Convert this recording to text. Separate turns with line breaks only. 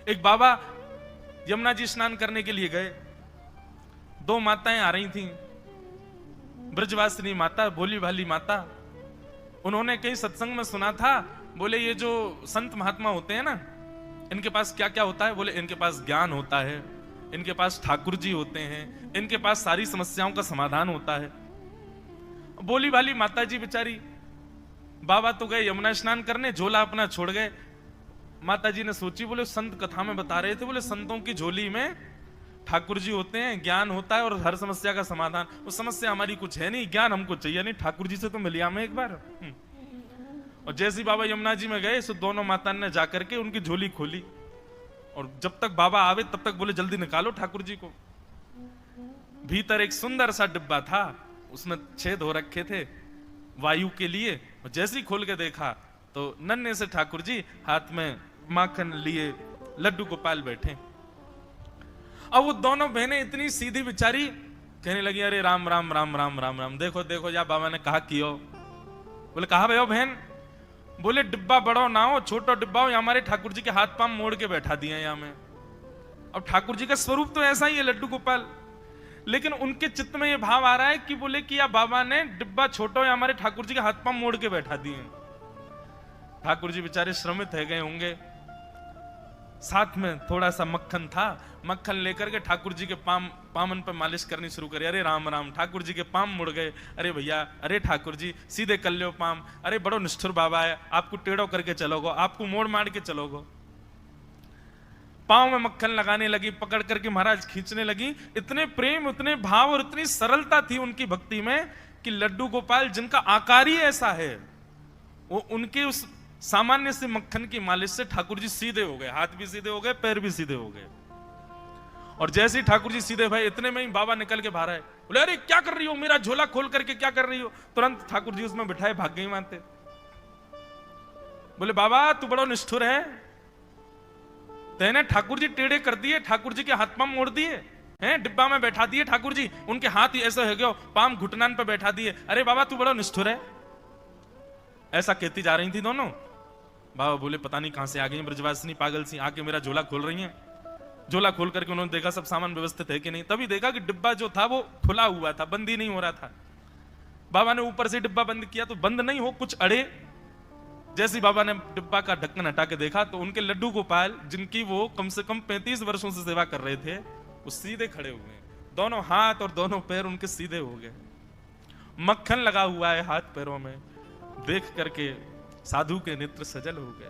एक बाबा यमुना जी स्नान करने के लिए गए, दो माताएं आ रही थीं, ब्रजवासिनी माता, भोली भाली माता। उन्होंने कहीं सत्संग में सुना था, बोले ये जो संत महात्मा होते हैं ना, इनके पास क्या क्या होता है? बोले इनके पास ज्ञान होता है, इनके पास ठाकुर जी होते हैं, इनके पास सारी समस्याओं का समाधान होता है। बोली भाली माता जी बेचारी, बाबा तो गए यमुना स्नान करने, झोला अपना छोड़ गए। माता जी ने सोची, बोले संत कथा में बता रहे थे, बोले संतों की झोली में ठाकुर जी होते हैं, ज्ञान होता है और हर समस्या का समाधान। वो समस्या हमारी कुछ है नहीं, ज्ञान हमको चाहिए नहीं, ठाकुर जी से तो मिलिया मैं एक बार। और जैसे बाबा यमुना जी में गए, सो दोनों माता ने जाकर के उनकी झोली खोली, और जब तक बाबा आवे तब तक बोले जल्दी निकालो ठाकुर जी को। भीतर एक सुंदर सा डिब्बा था, उसमें छेद हो रखे थे वायु के लिए। और जैसे ही खोल के देखा तो नन्हे से ठाकुर जी हाथ में माखन लिए लड्डू गोपाल बैठे। अब वो दोनों बहनें इतनी सीधी बेचारी, कहने लगी अरे राम राम राम राम राम राम, देखो देखो या बाबा ने कहा कियो। बोले कहा भयो बहन? बोले डिब्बा बड़ो ना हो, छोटो डिब्बा हो, हमारे ठाकुर जी के हाथ पांव मोड़ के बैठा दिए यहाँ में। अब ठाकुर जी का स्वरूप तो ऐसा ही है लड्डू गोपाल, लेकिन उनके चित्त में ये भाव आ रहा है कि बोले कि या बाबा ने डिब्बा छोटो या हमारे ठाकुर जी के हाथ पांव मोड़ के बैठा दिए। ठाकुर जी बेचारे श्रमित है गए होंगे, साथ में थोड़ा सा मक्खन था, मक्खन लेकर के ठाकुर जी के पामन पर मालिश करनी शुरू करी। अरे राम राम, ठाकुर जी के पाम मुड़ गए। अरे भैया, अरे ठाकुर जी सीधे कर लो पाम। अरे बड़ो निष्ठुर बाबा है, आपको टेढ़ो करके चलोगो, आपको मोड़ मार के चलोगो। पांव में मक्खन लगाने लगी, पकड़ करके महाराज खींचने लगी। इतने प्रेम, इतने भाव और इतनी सरलता थी उनकी भक्ति में कि लड्डू गोपाल जिनका आकार ही ऐसा है, वो उनके उस सामान्य से मक्खन की मालिश से ठाकुर जी सीधे हो गए, हाथ भी सीधे हो गए, पैर भी सीधे हो गए। और जैसे ही ठाकुर जी सीधे भाई, इतने में ही बाबा निकल के बाहर आए। बोले अरे क्या कर रही हो, मेरा झोला खोल करके क्या कर रही हो? तुरंत ठाकुर जी उसमें बिठाए भाग गई मानते। बोले बाबा तू बड़ा निष्ठुर है, तेने ठाकुर जी टेढ़े कर दिए, ठाकुर जी के हाथ पांव मोड़ दिए हैं, डिब्बा में बैठा दिए ठाकुर जी, उनके हाथ ऐसे हो गए, पाम घुटनान पे बैठा दिए। अरे बाबा तू बड़ा निष्ठुर है। ऐसा कहती जा रही थी दोनों। बाबा बोले पता नहीं कहां से आ गई ब्रजवासिनी पागल सी, आके मेरा झोला खोल रही हैं। झोला खोल करके उन्होंने देखा सब सामान व्यवस्थित है कि नहीं, तभी देखा कि डिब्बा जो था वो खुला हुआ था, बंद ही नहीं हो रहा था। बाबा ने ऊपर से डिब्बा बंद किया तो बंद नहीं हो, कुछ अड़े। जैसे बाबा ने डिब्बा का ढक्कन हटा के देखा तो उनके लड्डू गोपाल, जिनकी वो कम से कम 35 वर्षों से सेवा कर रहे थे, वो सीधे खड़े हुए, दोनों हाथ और दोनों पैर उनके सीधे हो गए, मक्खन लगा हुआ है हाथ पैरों में। देख करके साधु के नेत्र सजल हो गए।